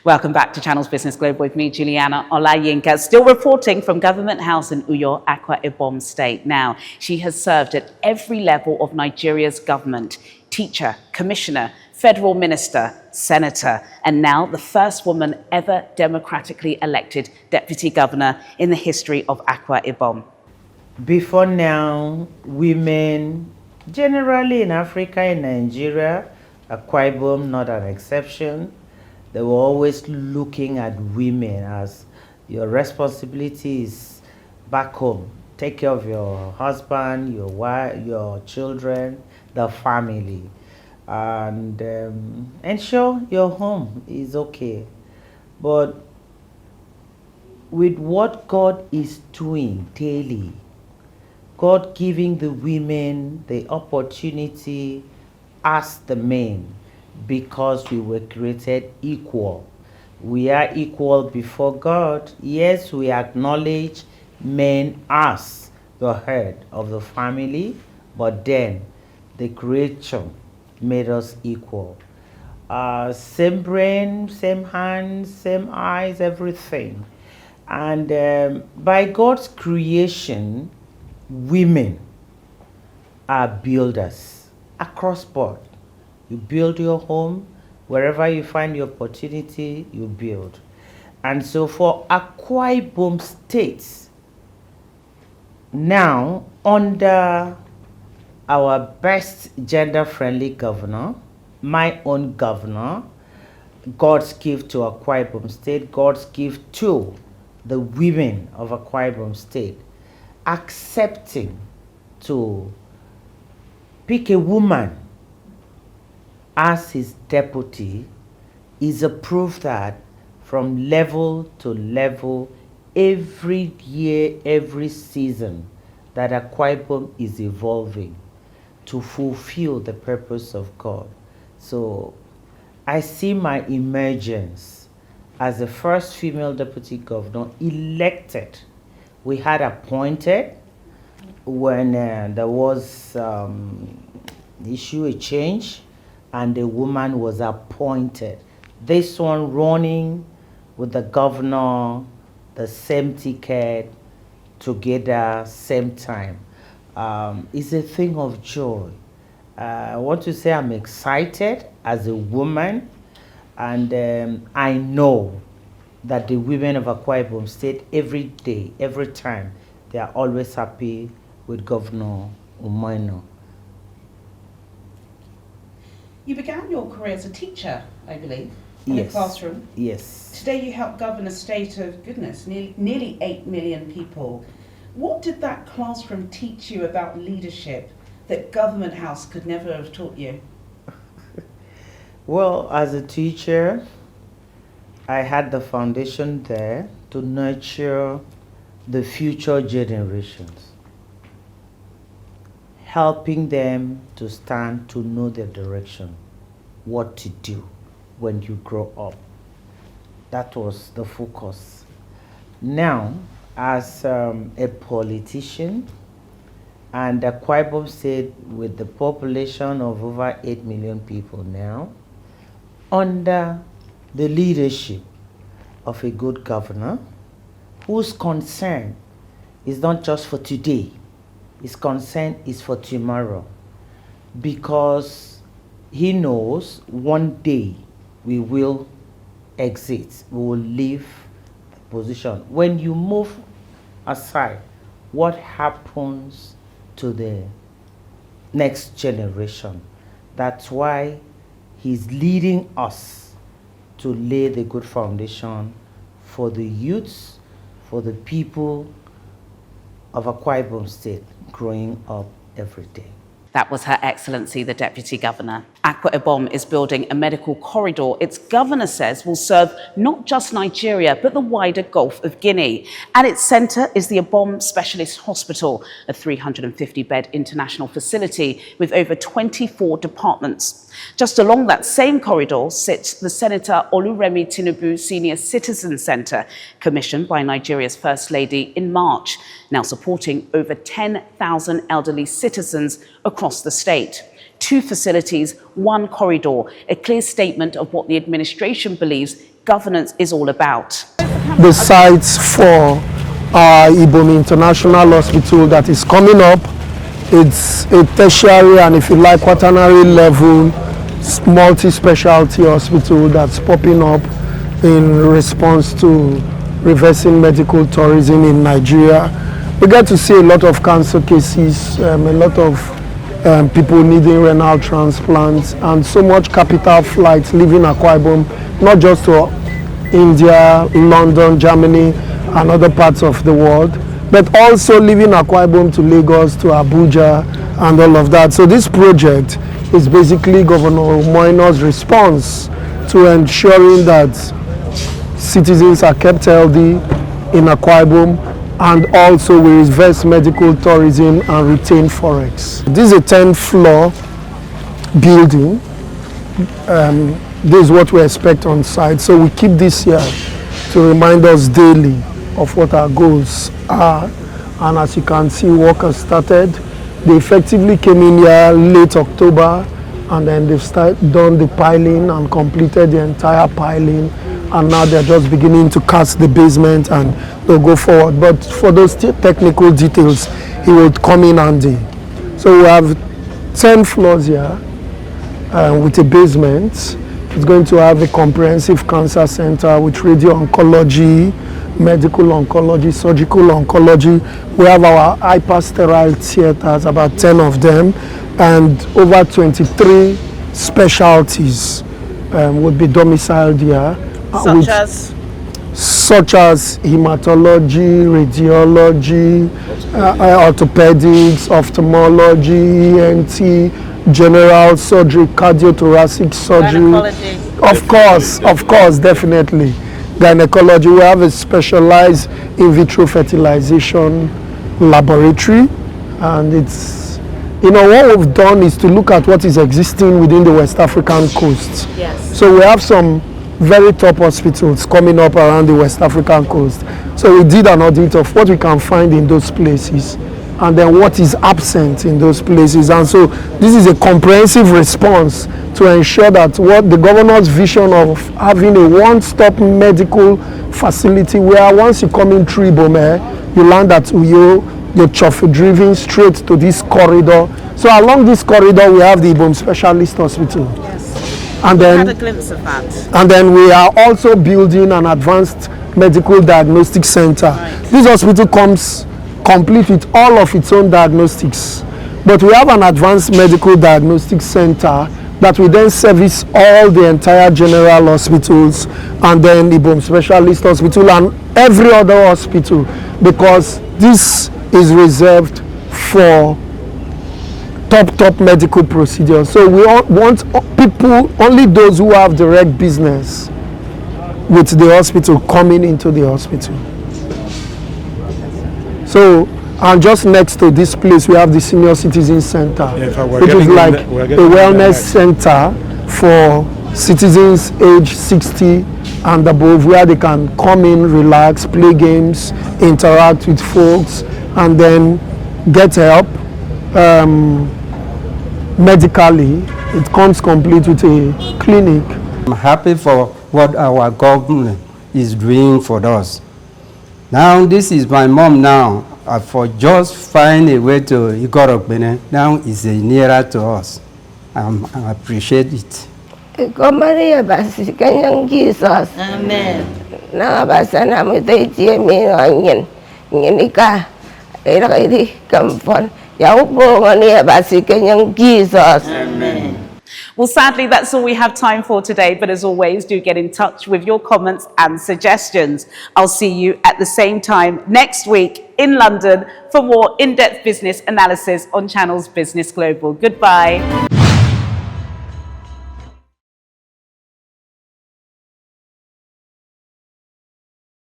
Welcome back to Channels Business Global with me, Juliana Olayinka, still reporting from Government House in Uyo, Akwa, Ibom State. Now, she has served at every level of Nigeria's government: teacher, commissioner, federal minister, senator, and now the first woman ever democratically elected deputy governor in the history of Akwa Ibom. Before now, women, generally in Africa, in Nigeria, Akwa Ibom not an exception, they were always looking at women as your responsibility is back home. Take care of your husband, your wife, your children, the family, and ensure your home is okay. But with what God is doing daily, God giving the women the opportunity as the men, because we were created equal. We are equal before God. Yes, we acknowledge men as the head of the family, but then the creation made us equal. Same brain, same hands, same eyes, everything. And by God's creation, women are builders across board. You build your home, wherever you find the opportunity, you build. And so for Akwa Ibom State, now under our best gender-friendly governor, my own governor, God's gift to Akwa Ibom State, God's gift to the women of Akwa Ibom State, accepting to pick a woman as his deputy is a proof that from level to level, every year, every season, that Akwa Ibom is evolving to fulfill the purpose of God. So I see my emergence as the first female deputy governor elected. We had appointed when there was issue a change, and the woman was appointed. This one running with the governor, the same ticket, together, same time. It's a thing of joy. I want to say I'm excited as a woman, and I know that the women of Akwa Ibom State, every day, every time, they are always happy with Governor Umaino. You began your career as a teacher, I believe, in a classroom. Yes. Today you help govern a state of, goodness, nearly 8 million people. What did that classroom teach you about leadership that Government House could never have taught you? Well, as a teacher, I had the foundation there to nurture the future generations, helping them to stand, to know their direction, what to do when you grow up. That was the focus. Now, as a politician, and Akwa Ibom State with the population of over 8 million people now, under the leadership of a good governor, whose concern is not just for today, his concern is for tomorrow, because he knows one day we will exit, we will leave the position. When you move aside, what happens to the next generation? That's why he's leading us to lay the good foundation for the youths, for the people of Akwa Ibom State growing up every day. That was Her Excellency, the Deputy Governor. Akwa Ibom is building a medical corridor its governor says will serve not just Nigeria, but the wider Gulf of Guinea. At its centre is the Ibom Specialist Hospital, a 350-bed international facility with over 24 departments. Just along that same corridor sits the Senator Oluremi Tinubu Senior Citizen Centre, commissioned by Nigeria's First Lady in March, now supporting over 10,000 elderly citizens across the state. 2 facilities, 1 corridor, a clear statement of what the administration believes governance is all about. The sites for our Ibom International Hospital that is coming up. It's a tertiary and, if you like, quaternary level multi-specialty hospital that's popping up in response to reversing medical tourism in Nigeria. We get to see a lot of cancer cases, a lot of people needing renal transplants, and so much capital flights leaving Akwa Ibom, not just to India, London, Germany, and other parts of the world, but also leaving Akwa Ibom to Lagos, to Abuja, and all of that. So this project is basically Governor Moino's response to ensuring that citizens are kept healthy in Akwa Ibom, and also we reverse medical tourism and retain forex. This is a 10th floor building. This is what we expect on site. So we keep this here to remind us daily of what our goals are. And as you can see, work has started. They effectively came in here late October, and then they've done the piling and completed the entire piling. And now they're just beginning to cast the basement and they'll go forward. But for those technical details, he will come in handy. So we have 10 floors here with a basement. It's going to have a comprehensive cancer center with radio oncology, medical oncology, surgical oncology. We have our hyper-sterile theaters, about 10 of them, and over 23 specialties would be domiciled here. Such as hematology, radiology, orthopedics, ophthalmology, ENT, general surgery, cardiothoracic surgery. Of course, definitely. Gynecology, we have a specialized in vitro fertilization laboratory, and it's, what we've done is to look at what is existing within the West African coast. Yes. So we have some very top hospitals coming up around the West African coast. So we did an audit of what we can find in those places and then what is absent in those places. And so this is a comprehensive response to ensure that what the governor's vision of having a one-stop medical facility where once you come in through Ibom, you land at Uyo, you're driven straight to this corridor. So along this corridor, we have the Ibom Specialist Hospital. And We then, had a glimpse of that. And then we are also building an advanced medical diagnostic center. Right. This hospital comes complete with all of its own diagnostics. But we have an advanced medical diagnostic center that we then service all the entire general hospitals and then Ibom Specialist Hospital and every other hospital, because this is reserved for top medical procedures. So we all want people, only those who have direct business with the hospital coming into the hospital. So, and just next to this place we have the Senior Citizen Center, which is like a wellness center for citizens age 60 and above, where they can come in, relax, play games, interact with folks, and then get help. Medically, it comes complete with a clinic. I'm happy for what our government is doing for us. Now, this is my mom now. For just find a way to Igorokbene, now is nearer to us. I appreciate it. Maria basi kanyang Jesus. Amen. Na basa na mo tayo tiyamin angin. Nginika. Ira kaiti kampon. Yaupo ngania basi kanyang Jesus. Amen. Well, sadly, that's all we have time for today. But as always, do get in touch with your comments and suggestions. I'll see you at the same time next week in London for more in-depth business analysis on Channel's Business Global. Goodbye.